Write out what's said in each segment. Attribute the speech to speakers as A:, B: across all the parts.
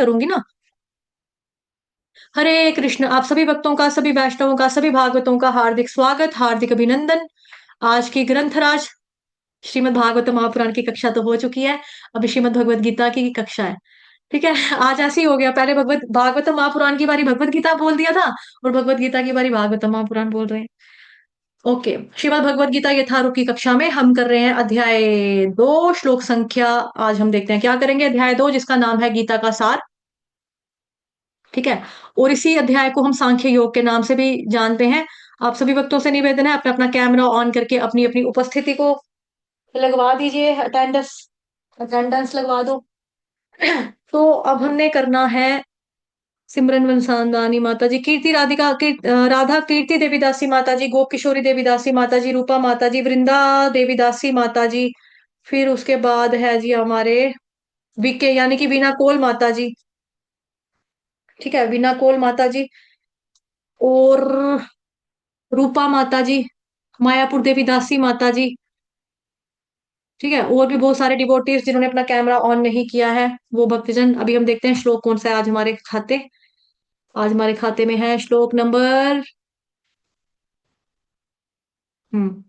A: करूंगी ना। हरे कृष्ण। आप सभी भक्तों का, सभी वैष्णवों का, सभी भागवतों का हार्दिक स्वागत, हार्दिक अभिनंदन। आज की ग्रंथराज श्रीमद् भागवत महापुराण की कक्षा तो हो चुकी है। अभी श्रीमद् भगवत गीता की कक्षा है। ठीक है। आज ऐसे ही हो गया, पहले भगवत भागवत महापुराण की बारी भगवत गीता बोल दिया था, और भगवत गीता की बारी भागवत महापुराण बोल रहे हैं। ओके। श्रीमद् भगवत गीता यथारूप की कक्षा में हम कर रहे हैं अध्याय 2, श्लोक संख्या। आज हम देखते हैं क्या करेंगे, अध्याय 2 जिसका नाम है गीता का सार। ठीक है। और इसी अध्याय को हम सांख्य योग के नाम से भी जानते हैं। आप सभी भक्तों से निवेदन है, अपना अपना कैमरा ऑन करके अपनी अपनी उपस्थिति को लगवा दीजिए, अटेंडेंस अटेंडेंस लगवा दो। तो अब हमने करना है सिमरन वंशांदानी माता जी, कीर्ति राधिका राधा कीर्ति देवीदासी माता जी, गोप किशोरी देवीदासी माता जी, रूपा माता जी, वृंदा देवीदासी माता जी। फिर उसके बाद है जी हमारे बीके यानी कि वीना कोल माता जी। ठीक है, वीना कोल माता जी और रूपा माता जी, मायापुर देवी दासी माता जी। ठीक है, और भी बहुत सारे डिवोटीज जिन्होंने अपना कैमरा ऑन नहीं किया है, वो भक्तजन। अभी हम देखते हैं श्लोक कौन सा है आज हमारे खाते। आज हमारे खाते में है श्लोक नंबर हम्म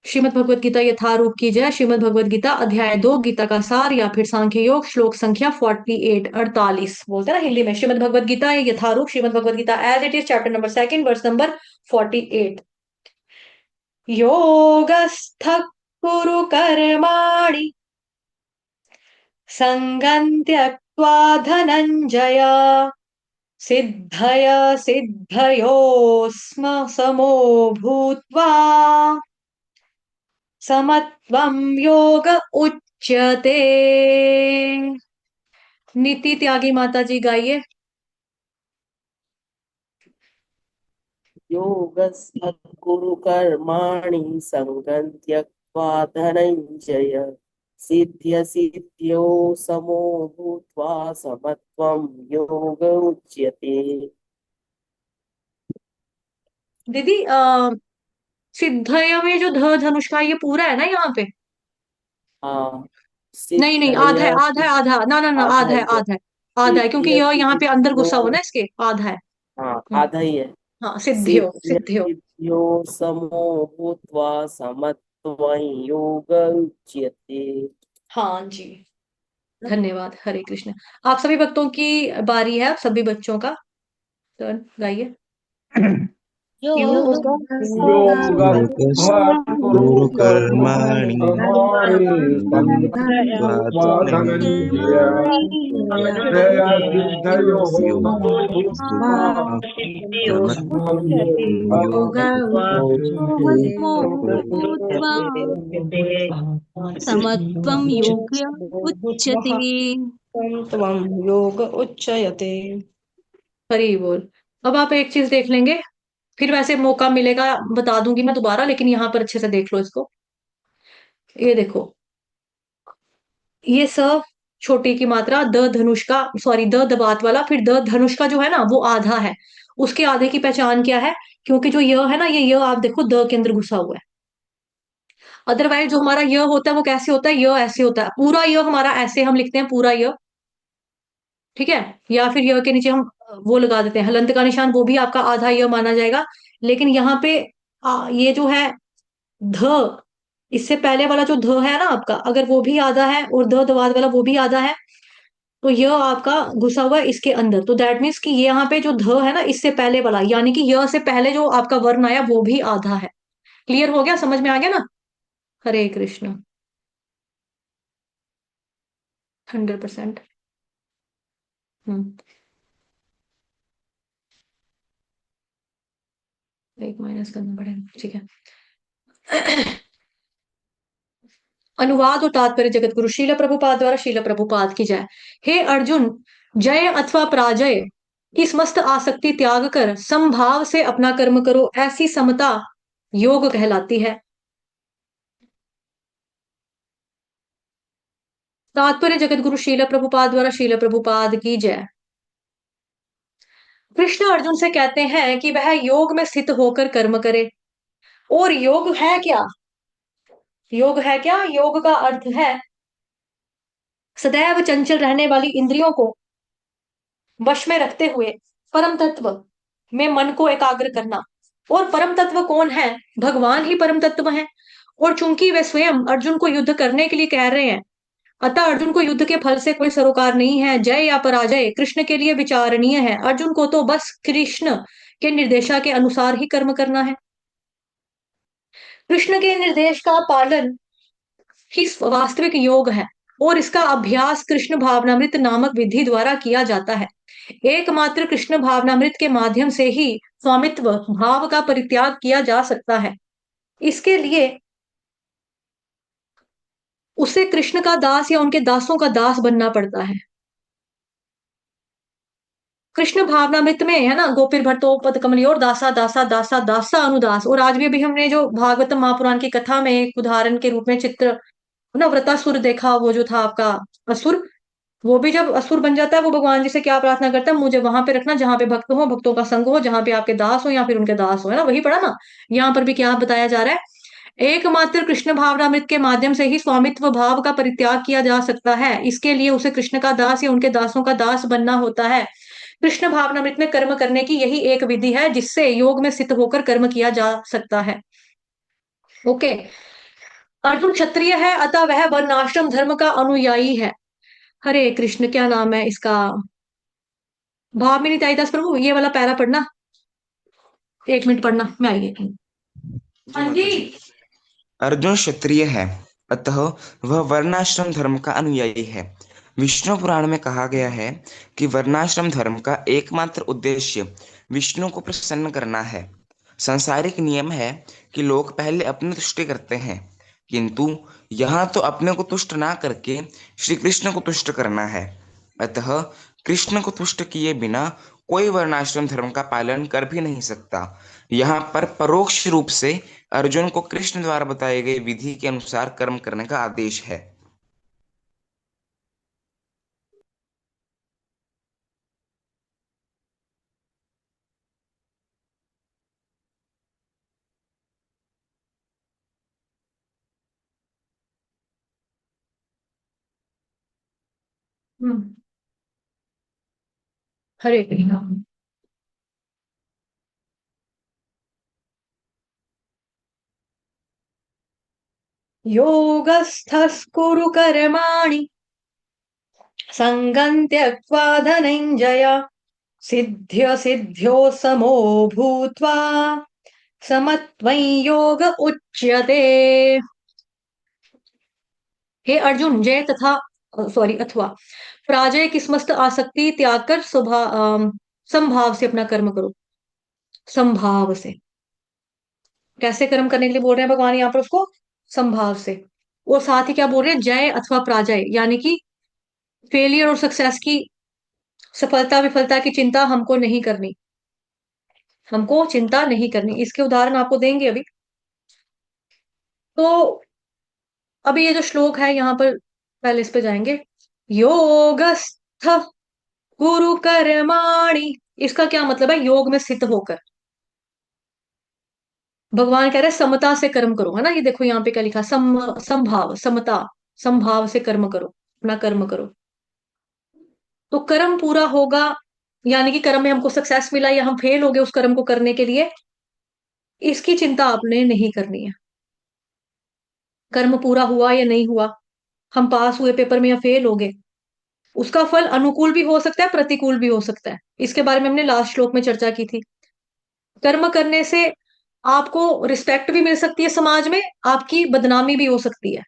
A: श्रीमद् भगवत गीता यथारूप की जय। श्रीमद् भगवत गीता अध्याय 2 गीता का सार या फिर सांख्य योग, श्लोक संख्या 48 48 बोलते हैं ना हिंदी में। श्रीमद् भगवत गीता यथारूप, Shrimad Bhagavad Gita as it is, chapter number 2 verse number 48। योगस्थ कुरु कर्माणि संगं त्यक्त्वा धनञ्जय, सिद्धय सिद्धयो स्म समो भूत्वा समत्वं योग उच्यते। नीति त्यागी माता जी गाइए।
B: योगस्थकुरु कर्माणि संगं त्यक्त्वा धनञ्जय, सिद्ध्य सिद्ध्यो समो भूत्वा समत्वं योग उच्यते।
A: दीदी सिद्धय में जो धनुष का ये पूरा है ना यहाँ पे?
B: हाँ,
A: नहीं नहीं, आधा है
B: सिद्धय
A: आधा है आधा, ना ना ना,
B: आधा
A: आधा है
B: ही है।
A: आधा है। आधा है क्योंकि
B: सिद्ध्य
A: यह यहाँ पे अंदर घुसा हुआ
B: सिद्ध्यो,
A: ना इसके, आधा है।
B: हाँ
A: हम्म,
B: आधा ही है।
A: हाँ, सिद्धियो
B: सिद्ध्य
A: सिद्धियो।
B: सिद्ध्यो समो भूत्वा समत्वं योग उच्यते।
A: हाँ जी, धन्यवाद। हरे कृष्ण। आप सभी भक्तों की बारी है, आप सभी बच्चों का टर्न, गाइए।
C: योग
D: योगस्थ कुरु कर्माणि सङ्गं त्वा धनञ्जय, सिद्धय सिद्धयो भूत्वा समत्वं
C: भूत्वा समत्वं योग उच्यते।
E: त्वं योग उच्यते।
A: हरि बोल। अब आप एक चीज देख लेंगे, फिर वैसे मौका मिलेगा बता दूंगी मैं दोबारा, लेकिन यहाँ पर अच्छे से देख लो इसको। ये देखो, ये स छोटी की मात्रा, द धनुष का, सॉरी द दबात वाला, फिर द धनुष का जो है ना वो आधा है। उसके आधे की पहचान क्या है? क्योंकि जो य है ना, ये य आप देखो द के अंदर घुसा हुआ है। अदरवाइज जो हमारा य होता है वो कैसे होता है, य ऐसे होता है, पूरा य हमारा ऐसे हम लिखते हैं, पूरा य। ठीक है। या फिर य के नीचे हम वो लगा देते हैं हलंत का निशान, वो भी आपका आधा य माना जाएगा। लेकिन यहाँ पे ये जो है ध, इससे पहले वाला जो ध है ना आपका, अगर वो भी आधा है और द दवाद वाला वो भी आधा है, तो यह आपका घुसा हुआ है इसके अंदर। तो दैट मीन्स कि ये यहाँ पे जो ध है ना, इससे पहले वाला यानी कि य से पहले जो आपका वर्ण आया वो भी आधा है। क्लियर हो गया, समझ में आ गया ना? हरे कृष्ण। 100%। हम्म एक माइनस करना पड़ेगा, ठीक है। अनुवाद और तात्पर्य जगत गुरु शील प्रभुपाद द्वारा शील प्रभुपाद की जय। हे अर्जुन, जय अथवा पराजय की समस्त आसक्ति त्याग कर समभाव से अपना कर्म करो, ऐसी समता योग कहलाती है। तात्पर्य जगत गुरु शील प्रभुपाद द्वारा शील प्रभुपाद की जय। कृष्ण अर्जुन से कहते हैं कि वह योग में स्थित होकर कर्म करे। और योग है क्या? योग है क्या? योग का अर्थ है सदैव चंचल रहने वाली इंद्रियों को वश में रखते हुए परम तत्व में मन को एकाग्र करना। और परम तत्व कौन है? भगवान ही परम तत्व है। और चूंकि वे स्वयं अर्जुन को युद्ध करने के लिए कह रहे हैं, अतः अर्जुन को युद्ध के फल से कोई सरोकार नहीं है। जय या पराजय कृष्ण के लिए विचारणीय है। अर्जुन को तो बस कृष्ण के निर्देशा के अनुसार ही कर्म करना है। कृष्ण के निर्देश का पालन ही वास्तविक योग है, और इसका अभ्यास कृष्ण भावनामृत नामक विधि द्वारा किया जाता है। एकमात्र कृष्ण भावनामृत के माध्यम से ही स्वामित्व भाव का परित्याग किया जा सकता है। इसके लिए उसे कृष्ण का दास या उनके दासों का दास बनना पड़ता है। कृष्ण भावनामृत में है ना, गोपीर भट्टो पद कमली और दासा दासा दासा दासा अनुदास। और आज भी अभी हमने जो भागवतम महापुराण की कथा में एक उदाहरण के रूप में चित्र ना व्रतासुर देखा, वो जो था आपका असुर, वो भी जब असुर बन जाता है वो भगवान जी से क्या प्रार्थना करता है? मुझे वहां पे रखना जहां पे भक्त हो, भक्तों का संग हो, जहां पे आपके दास हो या फिर उनके दास हो, है ना, वही पढ़ा ना। यहाँ पर भी क्या बताया जा रहा है? एकमात्र कृष्ण भावनामृत के माध्यम से ही स्वामित्व भाव का परित्याग किया जा सकता है। इसके लिए उसे कृष्ण का दास या उनके दासों का दास बनना होता है। कृष्ण भावनामृत में कर्म करने की यही एक विधि है जिससे योग में स्थित होकर कर्म किया जा सकता है। ओके। अर्जुन क्षत्रिय है, अतः वह वर्णाश्रम धर्म का अनुयायी है। हरे कृष्ण, क्या नाम है इसका? भामिनी ताईदास प्रभु, ये वाला पैरा पढ़ना, 1 मिनट पढ़ना, मैं आई। हाँ जी।
F: अर्जुन क्षत्रिय है, अतः वह वर्णाश्रम धर्म का अनुयायी है। विष्णु पुराण में कहा गया है कि वर्णाश्रम धर्म का एकमात्र उद्देश्य विष्णु को प्रसन्न करना है। सांसारिक नियम है कि लोग पहले अपनी तुष्टि करते हैं, किंतु यहाँ तो अपने को तुष्ट ना करके श्री कृष्ण को तुष्ट करना है। अतः कृष्ण को तुष्ट किए बिना कोई वर्णाश्रम धर्म का पालन कर भी नहीं सकता। यहाँ पर परोक्ष रूप से अर्जुन को कृष्ण द्वारा बताई गई विधि के अनुसार कर्म करने का आदेश है।
A: हम्म, हरे कृष्ण। योगस्थः कुरु कर्माणि संगं त्यक्त्वा धनञ्जय, सिद्ध्य सिद्ध्यो समो भूत्वा समत्वं योग उच्यते। हे अर्जुन, जय तथा सॉरी अथवा पराजय की समस्त आसक्ति त्याग कर संभाव से अपना कर्म करो। संभाव से कैसे कर्म करने के लिए बोल रहे हैं भगवान यहाँ पर? उसको संभाव से। और साथ ही क्या बोल रहे हैं? जय अथवा पराजय, यानी कि फेलियर और सक्सेस की, सफलता विफलता की चिंता हमको नहीं करनी। हमको चिंता नहीं करनी। इसके उदाहरण आपको देंगे अभी। तो अभी ये जो श्लोक है यहाँ पर, पहले इस पे जाएंगे। योगस्थ गुरु कर्माणि, इसका क्या मतलब है? योग में स्थित होकर। भगवान कह रहे हैं समता से कर्म करो, है ना। ये देखो यहाँ पे क्या लिखा, संभाव, समता, संभाव से कर्म करो, अपना कर्म करो। तो कर्म पूरा होगा, यानी कि कर्म में हमको सक्सेस मिला या हम फेल हो गए उस कर्म को करने के लिए, इसकी चिंता आपने नहीं करनी है। कर्म पूरा हुआ या नहीं हुआ, हम पास हुए पेपर में या फेल हो गए, उसका फल अनुकूल भी हो सकता है, प्रतिकूल भी हो सकता है। इसके बारे में हमने लास्ट श्लोक में चर्चा की थी। कर्म करने से आपको रिस्पेक्ट भी मिल सकती है समाज में, आपकी बदनामी भी हो सकती है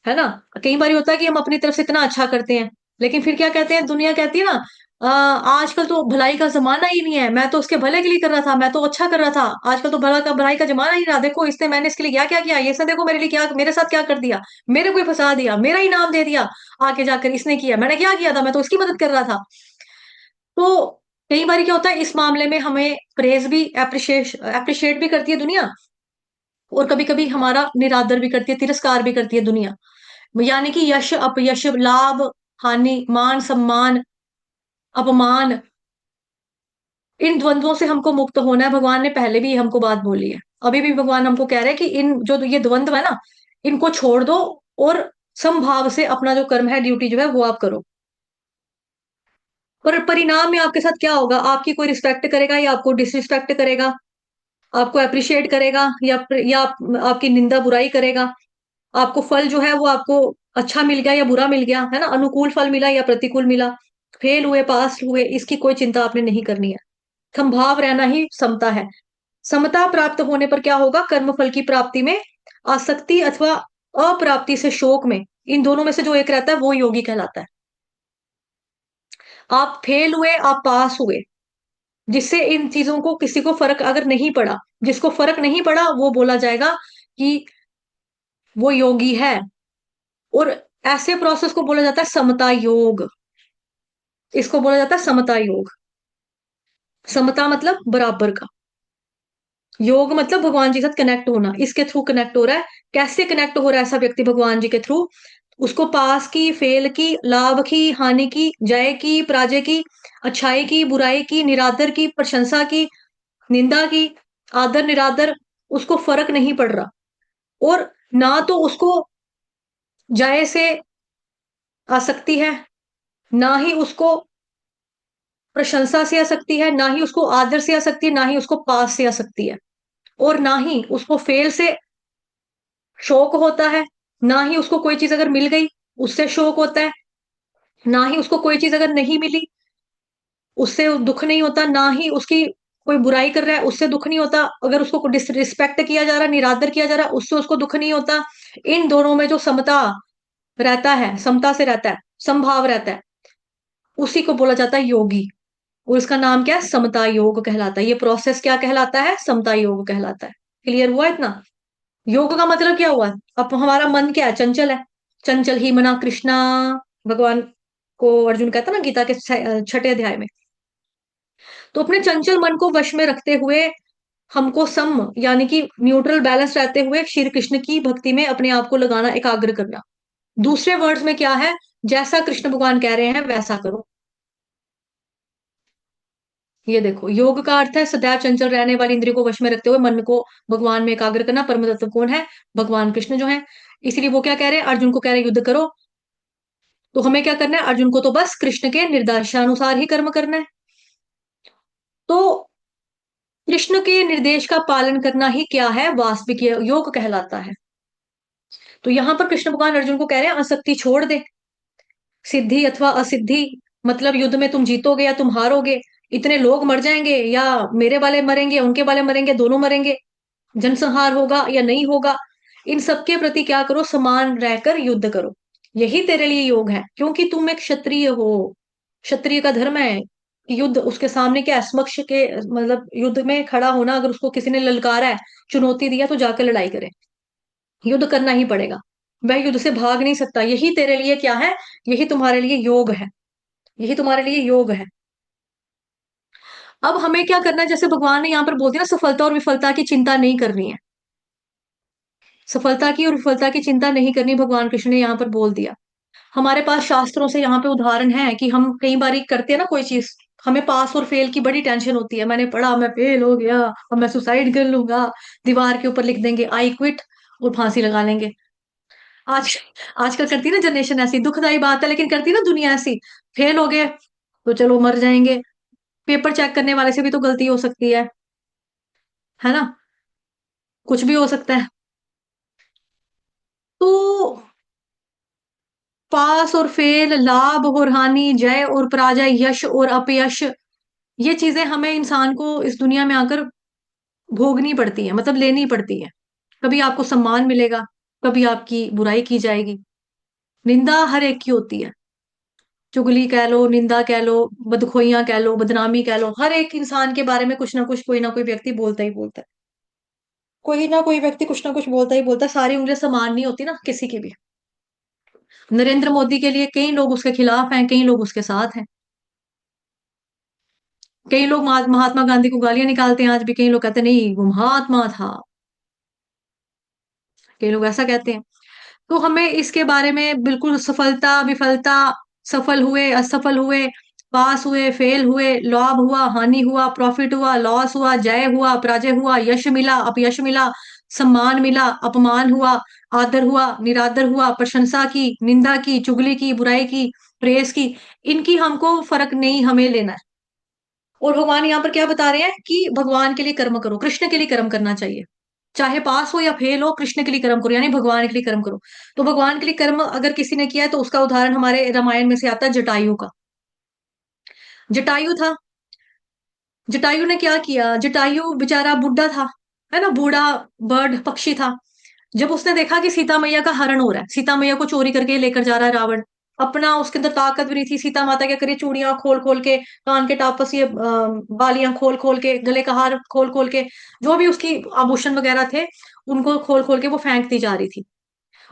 A: ना। कई बार होता है कि हम अपनी तरफ से इतना अच्छा करते हैं, लेकिन फिर क्या कहते हैं, दुनिया कहती है ना, आजकल तो भलाई का जमाना ही नहीं है, मैं तो उसके भले के लिए कर रहा था, मैं तो अच्छा कर रहा था, आजकल तो भलाई का जमाना ही रहा, देखो इसने, मैंने इसके लिए क्या क्या किया, ये सब देखो मेरे लिए क्या, मेरे साथ क्या कर दिया, मेरे को ही फंसा दिया, मेरा ही नाम दे दिया आके जाकर, इसने किया, मैंने क्या किया था, मैं तो उसकी मदद कर रहा था। तो कई बार क्या होता है, इस मामले में हमें प्रेज भी, अप्रिशिएट भी करती है दुनिया, और कभी कभी हमारा निरादर भी करती है, तिरस्कार भी करती है दुनिया। यानी कि यश अपयश, लाभ हानि, मान सम्मान, अपमान, इन द्वंद्वों से हमको मुक्त होना है। भगवान ने पहले भी हमको बात बोली है, अभी भी भगवान हमको कह रहे हैं कि इन जो ये द्वंद्व है ना, इनको छोड़ दो और समभाव से अपना जो कर्म है, ड्यूटी जो है वो आप करो। पर परिणाम में आपके साथ क्या होगा? आपकी कोई रिस्पेक्ट करेगा या आपको डिसरिस्पेक्ट करेगा, आपको अप्रिशिएट करेगा या आपकी निंदा बुराई करेगा। आपको फल जो है वो आपको अच्छा मिल गया या बुरा मिल गया, है ना, अनुकूल फल मिला या प्रतिकूल मिला, फेल हुए पास हुए, इसकी कोई चिंता आपने नहीं करनी है। संभाव रहना ही समता है। समता प्राप्त होने पर क्या होगा? कर्मफल की प्राप्ति में आसक्ति अथवा अप्राप्ति से शोक में, इन दोनों में से जो एक रहता है वो योगी कहलाता है। आप फेल हुए, आप पास हुए, जिससे इन चीजों को किसी को फर्क अगर नहीं पड़ा, जिसको फर्क नहीं पड़ा वो बोला जाएगा कि वो योगी है। और ऐसे प्रोसेस को बोला जाता है समता योग। इसको बोला जाता है समता योग। समता मतलब बराबर का, योग मतलब भगवान जी के साथ कनेक्ट होना, इसके थ्रू कनेक्ट हो रहा है। कैसे कनेक्ट हो रहा है ऐसा व्यक्ति भगवान जी के थ्रू? उसको पास की, फेल की, लाभ की, हानि की, जय की, पराजय की, अच्छाई की, बुराई की, निरादर की, प्रशंसा की, निंदा की, आदर निरादर, उसको फर्क नहीं पड़ रहा। और ना तो उसको जय से आसक्ति है, ना ही उसको प्रशंसा से आसक्ति है, ना ही उसको आदर से आसक्ति है, ना ही उसको पास से आसक्ति है, और ना ही उसको फेल से शौक होता है, ना ही उसको कोई चीज अगर मिल गई उससे शौक होता है, ना ही उसको कोई चीज अगर नहीं मिली उससे दुख नहीं होता, ना ही उसकी कोई बुराई कर रहा है उससे दुख नहीं होता, अगर उसको डिसरिस्पेक्ट किया जा रहा है, निरादर किया जा रहा है, उससे उसको दुख नहीं होता। इन दोनों में जो समता रहता है, समता से रहता है, समभाव रहता है, उसी को बोला जाता है योगी। और इसका नाम क्या है? समता योग कहलाता है। ये प्रोसेस क्या कहलाता है? समता योग कहलाता है। क्लियर हुआ इतना? योग का मतलब क्या हुआ? अब हमारा मन क्या है? चंचल है। चंचल ही मना कृष्णा, भगवान को अर्जुन कहता ना गीता के 6ठे अध्याय में। तो अपने चंचल मन को वश में रखते हुए हमको सम यानी कि न्यूट्रल बैलेंस रहते हुए श्री कृष्ण की भक्ति में अपने आप को लगाना, एकाग्र करना। दूसरे वर्ड्स में क्या है? जैसा कृष्ण भगवान कह रहे हैं वैसा करो। ये देखो, योग का अर्थ है सदैव चंचल रहने वाली इंद्रियों को वश में रखते हुए मन को भगवान में एकाग्र करना। परम तत्व कौन है? भगवान कृष्ण जो है। इसलिए वो क्या कह रहे हैं? अर्जुन को कह रहे हैं युद्ध करो। तो हमें क्या करना है? अर्जुन को तो बस कृष्ण के निर्देशानुसार ही कर्म करना है। तो कृष्ण के निर्देश का पालन करना ही क्या है? वास्तविक योग कहलाता है। तो यहां पर कृष्ण भगवान अर्जुन को कह रहे हैं आसक्ति छोड़ दे। सिद्धि अथवा असिद्धि मतलब युद्ध में तुम जीतोगे या तुम हारोगे, इतने लोग मर जाएंगे या मेरे वाले मरेंगे, उनके वाले मरेंगे, दोनों मरेंगे, जनसंहार होगा या नहीं होगा, इन सबके प्रति क्या करो? समान रहकर युद्ध करो। यही तेरे लिए योग है, क्योंकि तुम एक क्षत्रिय हो। क्षत्रिय का धर्म है कि युद्ध उसके सामने क्या है? समक्ष के मतलब युद्ध में खड़ा होना। अगर उसको किसी ने ललकारा है, चुनौती दिया, तो जाकर लड़ाई करे। युद्ध करना ही पड़ेगा। वह युद्ध से भाग नहीं सकता। यही तेरे लिए क्या है? यही तुम्हारे लिए योग है। यही तुम्हारे लिए योग है। अब हमें क्या करना है? जैसे भगवान ने यहाँ पर बोल दिया ना, सफलता और विफलता की चिंता नहीं करनी है। सफलता की और विफलता की चिंता नहीं करनी, भगवान कृष्ण ने यहाँ पर बोल दिया। हमारे पास शास्त्रों से यहाँ पे उदाहरण है कि हम कई बार करते हैं ना कोई चीज, हमें पास और फेल की बड़ी टेंशन होती है। मैंने पढ़ा, मैं फेल हो गया, अब मैं सुसाइड कर लूंगा, दीवार के ऊपर लिख देंगे आई क्विट और फांसी लगा लेंगे। आज आजकल करती है ना जनरेशन ऐसी, दुखदाई बात है लेकिन करती है ना दुनिया ऐसी। फेल हो गए तो चलो मर जाएंगे। पेपर चेक करने वाले से भी तो गलती हो सकती है ना, कुछ भी हो सकता है। तो पास और फेल, लाभ और हानि, जय और पराजय, यश और अपयश, ये चीजें हमें इंसान को इस दुनिया में आकर भोगनी पड़ती है, मतलब लेनी पड़ती है। कभी आपको सम्मान मिलेगा, कभी आपकी बुराई की जाएगी। निंदा हर एक की होती है। चुगली कह लो, निंदा कह लो, बदखोइयां कह लो, बदनामी कह लो, हर एक इंसान के बारे में कुछ ना कोई व्यक्ति बोलता ही बोलता है। कोई ना कोई व्यक्ति कुछ ना कुछ बोलता ही बोलता है। सारी उंगलियां समान नहीं होती ना किसी की भी। नरेंद्र मोदी के लिए कई लोग उसके खिलाफ हैं, कई लोग उसके साथ हैं। कई लोग महात्मा गांधी को गालियां निकालते हैं आज भी, कई लोग कहते हैं नहीं वो महात्मा था, कई लोग ऐसा कहते हैं। तो हमें इसके बारे में बिल्कुल सफलता विफलता, सफल हुए असफल हुए, पास हुए फेल हुए, लाभ हुआ हानि हुआ, प्रॉफिट हुआ लॉस हुआ, जय हुआ पराजय हुआ, यश मिला अपयश मिला, सम्मान मिला अपमान हुआ, आदर हुआ निरादर हुआ, प्रशंसा की निंदा की, चुगली की बुराई की, प्रेस की, इनकी हमको फर्क नहीं हमें लेना है। और भगवान यहाँ पर क्या बता रहे हैं कि भगवान के लिए कर्म करो, कृष्ण के लिए कर्म करना चाहिए, चाहे पास हो या फेल हो, कृष्ण के लिए कर्म करो, यानी भगवान के लिए कर्म करो। तो भगवान के लिए कर्म अगर किसी ने किया है तो उसका उदाहरण हमारे रामायण में से आता है जटायु का। जटायु था, जटायु ने क्या किया, जटायु बेचारा बुढ़ा था, है ना, बूढ़ा बर्ड पक्षी था। जब उसने देखा कि सीता मैया का हरण हो रहा है, सीता मैया को चोरी करके लेकर जा रहा है रावण, अपना उसके अंदर ताकत भी नहीं थी, सीता माता क्या करिए, चूड़ियां खोल खोल के, कान के टापस, ये बालियां खोल खोल के, गले का हार खोल खोल के, जो भी उसकी आभूषण वगैरह थे उनको खोल खोल के वो फेंकती जा रही थी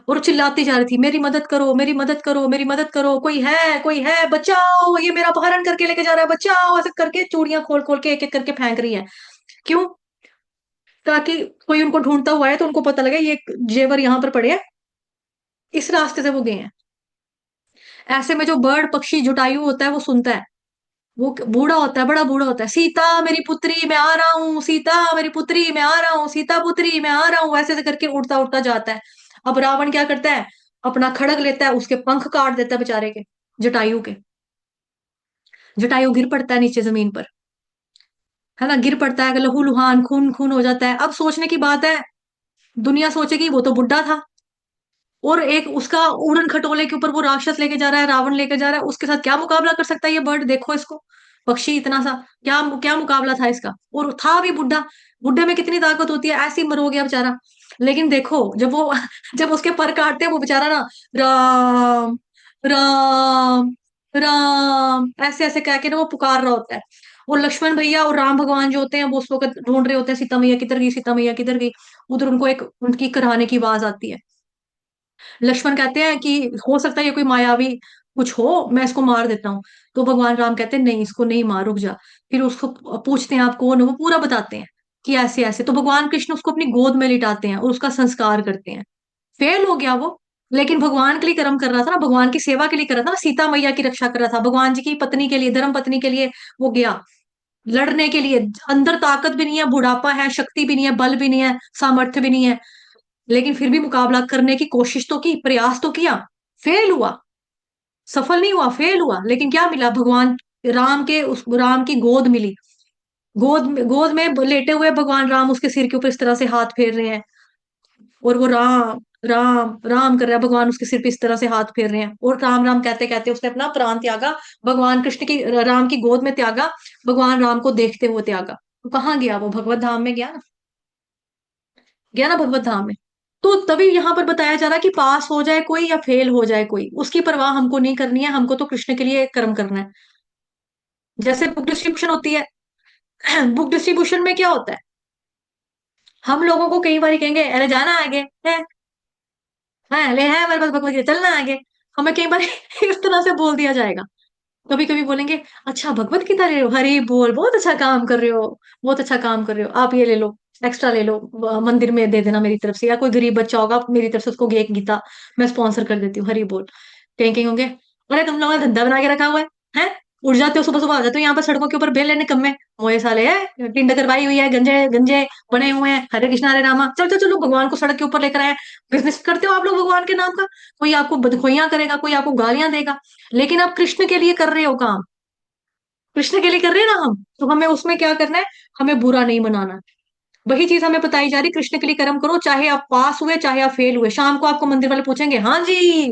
A: और चिल्लाती जा रही थी, मेरी मदद करो, मेरी मदद करो, मेरी मदद करो, कोई है, बचाओ, ये मेरा अपहरण करके लेके जा रहा है, बचाओ, ऐसे करके चूड़ियां खोल खोल के एक एक करके फेंक रही है। क्यों? ताकि कोई उनको ढूंढता हुआ है तो उनको पता लगे ये जेवर यहाँ पर पड़े हैं, इस रास्ते से वो गए हैं। ऐसे में जो बर्ड पक्षी जुटायु होता है वो सुनता है, वो बूढ़ा होता है, बड़ा बूढ़ा होता है, सीता मेरी पुत्री मैं आ रहा हूँ, सीता मेरी पुत्री मैं आ रहा हूँ, सीता पुत्री मैं आ रहा हूँ, ऐसे ऐसे करके उड़ता उड़ता जाता है। अब रावण क्या करता है, अपना खड़ग लेता है, उसके पंख काट देता है बेचारे के, जटायु के। जटायु गिर पड़ता है नीचे जमीन पर, है ना, गिर पड़ता है, लहू लुहान, खून खून हो जाता है। अब सोचने की बात है, दुनिया सोचेगी वो तो बुढ़ा था, और एक उसका उड़न खटोले के ऊपर वो राक्षस लेके जा रहा है, रावण लेके जा रहा है, उसके साथ क्या मुकाबला कर सकता है ये बर्ड, देखो इसको, पक्षी इतना सा, क्या क्या मुकाबला था इसका, और था भी बुढ़ा, बुढ़े में कितनी ताकत होती है, ऐसे ही मरो गया बेचारा। लेकिन देखो जब वो जब उसके पर काटते हैं वो बेचारा ना, राम राम राम ऐसे ऐसे कह के ना वो पुकार रहा होता है। और लक्ष्मण भैया और राम भगवान जो होते हैं वो उस वक्त ढूंढ रहे होते हैं, सीता मैया किधर गई, सीता मैया किधर गई। उधर उनको एक उनकी कराने की आवाज आती है। लक्ष्मण कहते हैं कि हो सकता है ये कोई मायावी कुछ हो, मैं इसको मार देता हूँ। तो भगवान राम कहते हैं नहीं, इसको नहीं मार, रुक जा। फिर उसको पूछते हैं आप कौन हो, वो पूरा बताते हैं कि ऐसे ऐसे। तो भगवान कृष्ण उसको अपनी गोद में लिटाते हैं और उसका संस्कार करते हैं। फेल हो गया वो, लेकिन भगवान के लिए कर्म कर रहा था ना, भगवान की सेवा के लिए कर रहा था ना, सीता मैया की रक्षा कर रहा था, भगवान जी की पत्नी के लिए, धर्म पत्नी के लिए वो गया लड़ने के लिए। अंदर ताकत भी नहीं है, बुढ़ापा है, शक्ति भी नहीं है, बल भी नहीं है, सामर्थ्य भी नहीं है, लेकिन फिर भी मुकाबला करने की कोशिश तो की, प्रयास तो किया। फेल हुआ, सफल नहीं हुआ, फेल हुआ, लेकिन क्या मिला, भगवान राम के, उस राम की गोद मिली। गोद में लेटे हुए भगवान राम उसके सिर के ऊपर इस तरह से हाथ फेर रहे हैं, और वो राम राम राम कर रहा है, भगवान उसके सिर पे इस तरह से हाथ फेर रहे हैं, और राम राम कहते कहते उसने अपना प्राण त्यागा, भगवान कृष्ण की, राम की गोद में त्यागा, भगवान राम को देखते हुए त्यागा। तो कहाँ गया वो, भगवत धाम में गया ना, गया ना भगवत धाम में। तो तभी यहां पर बताया जा रहा है कि पास हो जाए कोई या फेल हो जाए कोई, उसकी परवाह हमको नहीं करनी है, हमको तो कृष्ण के लिए कर्म करना है। जैसे बुक डिस्ट्रीब्यूशन होती है, बुक डिस्ट्रीब्यूशन में क्या होता है, हम लोगों को कई बार कहेंगे अरे जाना आगे है, ले है हमारे पास भगवत गीता, चलना आगे। हमें कई बार इस तरह से बोल दिया जाएगा। कभी कभी बोलेंगे अच्छा भगवत गीता ले लो, हरी बोल, बहुत अच्छा काम कर रहे हो, बहुत अच्छा काम कर रहे हो, आप ये ले लो, एक्स्ट्रा ले लो, मंदिर में दे देना मेरी तरफ से, या कोई गरीब बच्चा होगा मेरी तरफ से उसको एक गीता मैं स्पॉन्सर कर देती हूँ, हरी बोल। कहीं होंगे अरे तुम लोगों ने धंधा बना के रखा हुआ है, उठ जाते हो सुबह सुबह, आ जाते हो यहाँ पर सड़कों के ऊपर बेल लेने कम में, मोए साले है, टिंड करवाई हुई है, गंजे गंजे बने हुए हैं, हरे कृष्णा हरे रामा, चलो चलो चलो भगवान को सड़क के ऊपर लेकर आए। बिजनेस करते हो आप लोग भगवान के नाम का, कोई आपको बदखोइयां करेगा, कोई आपको गालियां देगा, लेकिन आप कृष्ण के लिए कर रहे हो काम, कृष्ण के लिए कर रहे हैं ना हम, तो हमें उसमें क्या करना है, हमें बुरा नहीं मनाना। वही चीज हमें बताई जा रही, कृष्ण के लिए कर्म करो, चाहे आप पास हुए चाहे आप फेल हुए। शाम को आपको मंदिर वाले पूछेंगे हाँ जी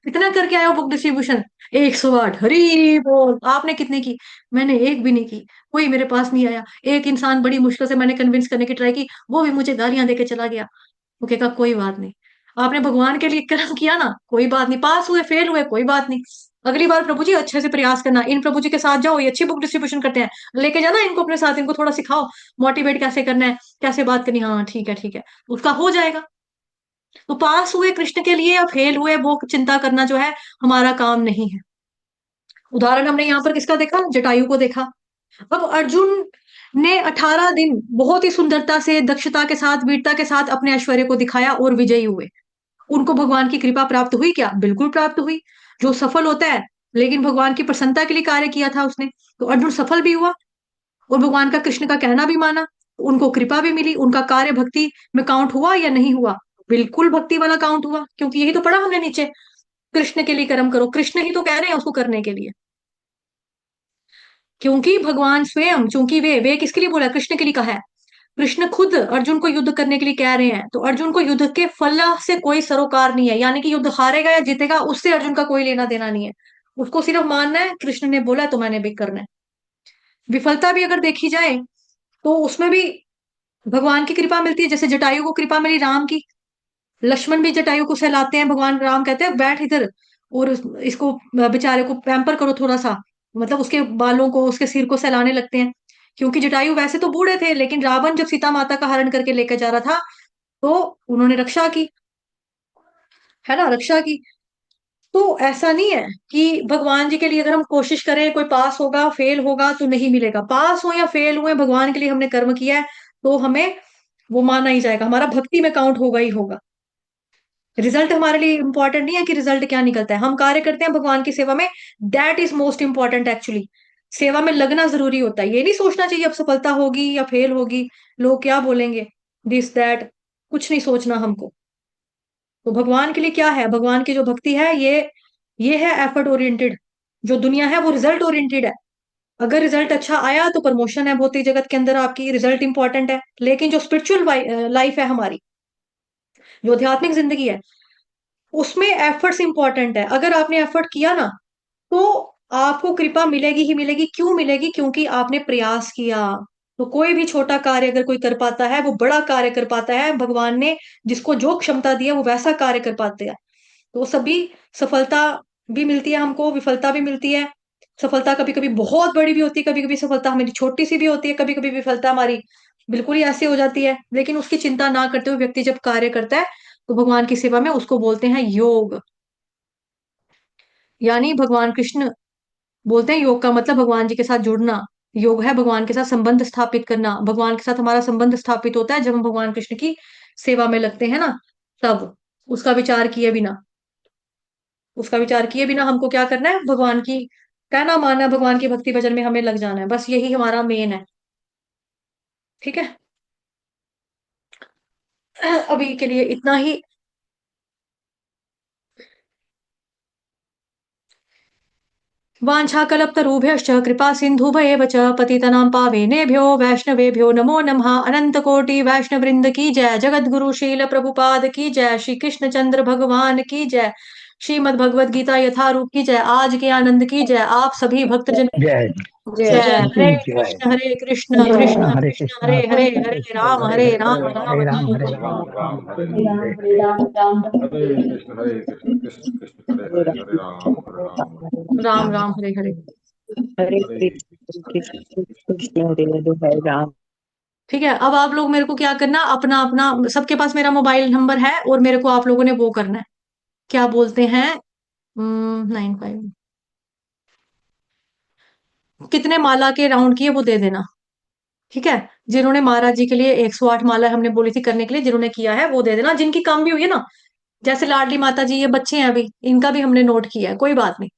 A: कितना करके आए हो बुक डिस्ट्रीब्यूशन, 108, हरी बोल। आपने कितने की? मैंने एक भी नहीं की, कोई मेरे पास नहीं आया, एक इंसान बड़ी मुश्किल से मैंने कन्विंस करने की ट्राई की, वो भी मुझे गालियां देके चला गया। वो कहेगा कोई बात नहीं, आपने भगवान के लिए कर्म किया ना, कोई बात नहीं, पास हुए फेल हुए कोई बात नहीं, अगली बार प्रभु जी अच्छे से प्रयास करना, इन प्रभु जी के साथ जाओ, ये अच्छी बुक डिस्ट्रीब्यूशन करते हैं, लेके जाना इनको अपने साथ, इनको थोड़ा सिखाओ, मोटिवेट कैसे करना है, कैसे बात करनी, हाँ ठीक है ठीक है, उसका हो जाएगा। तो पास हुए कृष्ण के लिए या फेल हुए वो चिंता करना जो है हमारा काम नहीं है। उदाहरण हमने यहाँ पर किसका देखा, जटायु को देखा। अब अर्जुन ने 18 दिन बहुत ही सुंदरता से, दक्षता के साथ, वीरता के साथ अपने ऐश्वर्य को दिखाया और विजयी हुए। उनको भगवान की कृपा प्राप्त हुई क्या? बिल्कुल प्राप्त हुई। जो सफल होता है, लेकिन भगवान की प्रसन्नता के लिए कार्य किया था उसने, तो अर्जुन सफल भी हुआ और भगवान का, कृष्ण का कहना भी माना, उनको कृपा भी मिली। उनका कार्य भक्ति में काउंट हुआ या नहीं हुआ? बिल्कुल भक्ति वाला काउंट हुआ, क्योंकि यही तो पढ़ा हमने नीचे, कृष्ण के लिए कर्म करो, कृष्ण ही तो कह रहे हैं उसको करने के लिए, क्योंकि भगवान स्वयं, चूंकि वे किसके लिए बोला, कृष्ण के लिए कहा है। कृष्ण खुद अर्जुन को युद्ध करने के लिए कह रहे हैं, तो अर्जुन को युद्ध के फल से कोई सरोकार नहीं है, यानी कि युद्ध हारेगा या जीतेगा उससे अर्जुन का कोई लेना देना नहीं है, उसको सिर्फ मानना है कृष्ण ने बोला तो मैंने भी करना है। विफलता भी अगर देखी जाए तो उसमें भी भगवान की कृपा मिलती है, जैसे जटायु को कृपा मिली राम की, लक्ष्मण भी जटायु को सहलाते हैं, भगवान राम कहते हैं बैठ इधर और इसको बेचारे को पैम्पर करो थोड़ा सा, मतलब उसके बालों को उसके सिर को सहलाने लगते हैं, क्योंकि जटायु वैसे तो बूढ़े थे, लेकिन रावण जब सीता माता का हरण करके लेकर जा रहा था तो उन्होंने रक्षा की, है ना, रक्षा की। तो ऐसा नहीं है कि भगवान जी के लिए अगर हम कोशिश करें कोई पास होगा फेल होगा तो नहीं मिलेगा, पास हो या फेल हुए भगवान के लिए हमने कर्म किया है तो हमें वो माना ही जाएगा, हमारा भक्ति में काउंट होगा ही होगा। रिजल्ट हमारे लिए इंपॉर्टेंट नहीं है कि रिजल्ट क्या निकलता है, हम कार्य करते हैं भगवान की सेवा में, that is most important actually. सेवा में लगना जरूरी होता है, ये नहीं सोचना चाहिए अब सफलता होगी या फेल होगी, लोग क्या बोलेंगे, दिस दैट, कुछ नहीं सोचना हमको। तो भगवान के लिए क्या है, भगवान की जो भक्ति है ये है एफर्ट ओरिएंटेड, जो दुनिया है वो रिजल्ट ओरिएंटेड है। अगर रिजल्ट अच्छा आया तो प्रमोशन है भौतिक जगत के अंदर, आपकी रिजल्ट इंपॉर्टेंट है, लेकिन जो स्पिरिचुअल लाइफ है हमारी, जो आध्यात्मिक जिंदगी है, उसमें एफर्ट्स इंपॉर्टेंट है। अगर आपने एफर्ट किया ना तो आपको कृपा मिलेगी ही मिलेगी, क्यों मिलेगी, क्योंकि आपने प्रयास किया। तो कोई भी छोटा कार्य अगर कोई कर पाता है वो बड़ा कार्य कर पाता है, भगवान ने जिसको जो क्षमता दी है वो वैसा कार्य कर पाते हैं। तो सभी सफलता भी मिलती है हमको, विफलता भी मिलती है। सफलता कभी कभी बहुत बड़ी भी होती है, कभी कभी सफलता हमारी छोटी सी भी होती है, कभी कभी विफलता हमारी बिल्कुल ही ऐसे हो जाती है, लेकिन उसकी चिंता ना करते हुए व्यक्ति जब कार्य करता है तो भगवान की सेवा में उसको बोलते हैं योग। यानी भगवान कृष्ण बोलते हैं योग का मतलब भगवान जी के साथ जुड़ना, योग है भगवान के साथ संबंध स्थापित करना। भगवान के साथ हमारा संबंध स्थापित होता है जब हम भगवान कृष्ण की सेवा में लगते हैं ना, तब उसका विचार किए बिना, उसका विचार किए बिना हमको क्या करना है, भगवान की कहना मानना है, भगवान की भक्ति भजन में हमें लग जाना है, बस यही हमारा मेन है। ठीक है, अभी के लिए इतना ही। वाञ्छाकल्पतरुभ्यश्च कृपा सिन्धुभयेव च पतितनां पावनेभ्यो वैष्णवेभ्यो नमो नमः। अनंत कोटि वैष्णव वृंद की जय, जगत गुरु शील प्रभुपाद की जय, श्री कृष्ण चंद्र भगवान की जय, श्रीमद् भगवद गीता यथारूप की जय, आज के आनंद की जय, आप सभी भक्तजन
G: जय
A: जय।
E: जय
A: हरे कृष्ण कृष्ण
G: हरे
A: कृष्ण
G: कृष्णा
A: हरे हरे, हरे राम
G: हरे
A: राम
G: हरे राम
A: राम
G: हरे
A: राम।
G: राम
D: राम राम हरे
G: राम
D: हरे
G: हरे
D: हरे कृष्ण कृष्ण हरे हरे हरे राम
A: राम राम हरे हरे।
G: हरे
D: हरे
G: कृष्ण
D: कृष्ण
G: कृष्ण कृष्ण हरे हरे राम।
A: ठीक है, अब आप लोग मेरे को क्या करना, अपना अपना सबके पास मेरा मोबाइल नंबर है और मेरे को आप लोगों ने वो करना है, क्या बोलते हैं, 95 कितने माला के राउंड किए वो दे देना। ठीक है, जिन्होंने महाराज जी के लिए 108 माला हमने बोली थी करने के लिए, जिन्होंने किया है वो दे देना, जिनकी कम भी हुई है ना, जैसे लाडली माता जी, ये बच्चे हैं अभी, इनका भी हमने नोट किया है, कोई बात नहीं।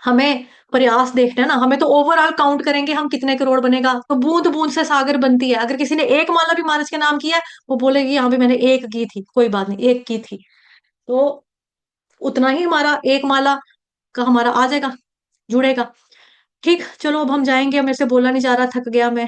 A: हमें प्रयास देखना है ना, हमें तो ओवरऑल काउंट करेंगे हम कितने करोड़ बनेगा, तो बूंद बूंद से सागर बनती है। अगर किसी ने एक माला भी महाराज के नाम किया है वो बोलेगी हाँ भी मैंने एक की थी, कोई बात नहीं एक की थी, तो उतना ही हमारा एक माला का हमारा आ जाएगा, जुड़ेगा। ठीक, चलो अब हम जाएंगे, अब मेरे से बोला नहीं जा रहा, थक गया मैं।